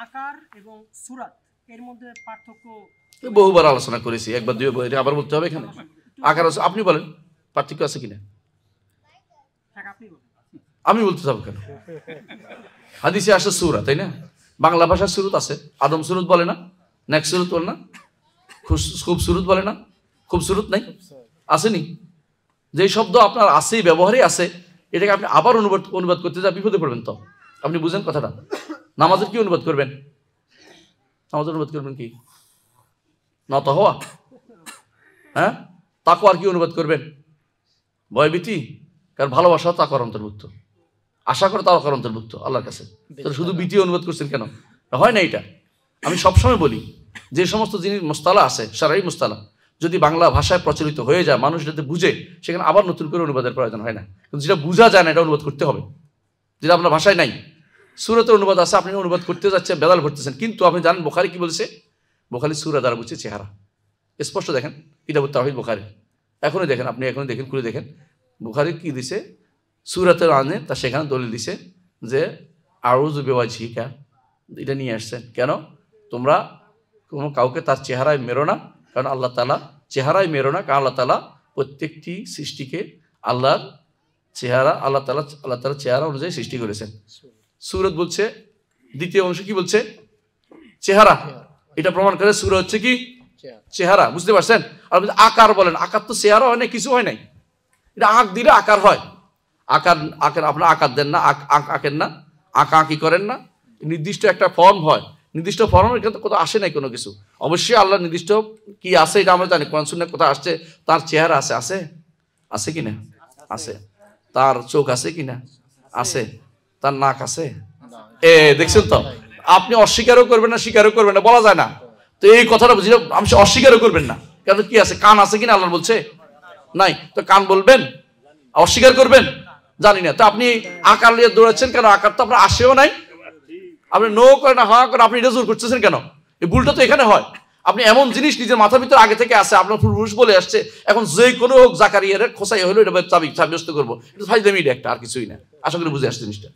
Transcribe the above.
আকার এবং সূরাত এর মধ্যে পার্থক্য বহুবার আলোচনা করেছি, একবার দুইবার, এটা আবার বলতে হবে এখানে? আকার আপনি বলেন পার্থক্য আছে কিনা? আমি বলতে চাবো কেন? হাদিসে আসে সূরা, তাই না? বাংলা ভাষার সুরত আছে, আদম সুরত বলে না, নেক্সট সুরত বলে না, খুব সুরত বলে না, খুব সুরত নাই, আসেনি? যে শব্দ আপনার আছে, ব্যবহারে আছে, এটাকে আপনি আবার অনুবাদ করতে যা বিপদে পড়বেন। তো আপনি বুঝেন কথাটা? নামাজের কি অনুবাদ করবেন? নামাজের অনুবাদ করবেন কি? নত হওয়া। হ্যাঁ, তাকওয়ার কি অনুবাদ করবেন? ভয়ভীতি। কারণ ভালোবাসা তাকওয়ার অন্তর্ভুক্ত, আশা করে তাকওয়ার অন্তর্ভুক্ত আল্লাহর কাছে। তাহলে শুধু ভীতি অনুবাদ করছেন কেন? হয় না এটা। আমি সবসময় বলি যে সমস্ত জিনিস মুস্তালা আছে, শারঈ মুস্তালা, যদি বাংলা ভাষায় প্রচলিত হয়ে যায়, মানুষ যাতে বুঝে, সেখানে আবার নতুন করে অনুবাদের প্রয়োজন হয় না। কিন্তু যেটা বোঝা যায় না এটা অনুবাদ করতে হবে, যেটা আপনার ভাষায় নাই। সূরাতের অনুবাদ আছে, আপনি অনুবাদ করতে যাচ্ছেন, বেদাল ভরতেছেন। কিন্তু আপনি জানেন বুখারী কি বলছে? বুখারী সূরা দ্বারা বুঝছে চেহারা। স্পষ্ট দেখেন কিতাবুত তাওহীদ বুখারী, এখনই দেখেন, আপনি এখনই দেখেন, খুলে দেখেন বুখারী কি দিছে সূরাতের আনে, তা সেখানে দলিল দিছে যে আউযু বিওয়াজহিকা, এটা নিয়ে আসছেন। কেন? তোমরা কোনো কাউকে তার চেহারায় মেরো না, কারণ আল্লাহ তাআলা চেহারায় মেরো না, কারণ আল্লাহ তাআলা প্রত্যেকটি সৃষ্টিকে আল্লাহর চেহারা, আল্লাহ তাআলা চেহারা অনুযায়ী সৃষ্টি করেছেন। সূরত বলছে, দ্বিতীয় অংশ কি বলছে? চেহারা। এটা প্রমাণ করে সূরা হচ্ছে কি? চেহারা। বুঝতে পারছেন? আর আকার বলেন, আকার তো চেহারা হয় না, কিছু হয় নাই। এটা আঁক দিলে আকার হয়। আকার আপনার আকার দেন না, আঁকেন না, আঁকি করেন না, নির্দিষ্ট একটা ফর্ম হয়। নির্দিষ্ট ফর্মের কিন্তু কোথাও আসে নাই কোনো কিছু। অবশ্যই আল্লাহ নির্দিষ্ট কি আছে এটা আমরা জানি, কোরআন সুন্নাহ কোথায় আসছে তার চেহারা আছে, আছে কিনা? আছে। তার চোখ আছে কিনা? আছে। তার নাক আছে? দেখছেন তো? আপনি অস্বীকারও করবেন না, স্বীকারও করবেন না, বলা যায় না। তো এই কথাটা বুঝলে আমি অস্বীকারও করবেন না, কেন কি আছে? কান আছে কিনা আল্লাহ বলছে? নাই। তো কান বলবেন? অস্বীকার করবেন? জানি না। তো আপনি আকার নিয়ে দৌড়াচ্ছেন কেন? আকার তো আপনার আসেও নাই। আপনি নো করেন, হ্যাঁ করেন, আপনি এটা জোর করতেছেন কেন? এই ভুলটা তো এখানে হয়। আপনি এমন জিনিস নিজের মাথার ভিতরে আগে থেকে আছে, আপনার পুরুষ বলে আসছে, এখন যে কোনো হোক জাকারিয়ার খোসাই হলো এটা সাব্যস্ত করবো, এটা ফাইজলামি একটা, আর কিছুই না। আশা করি বুঝে আসছে জিনিসটা।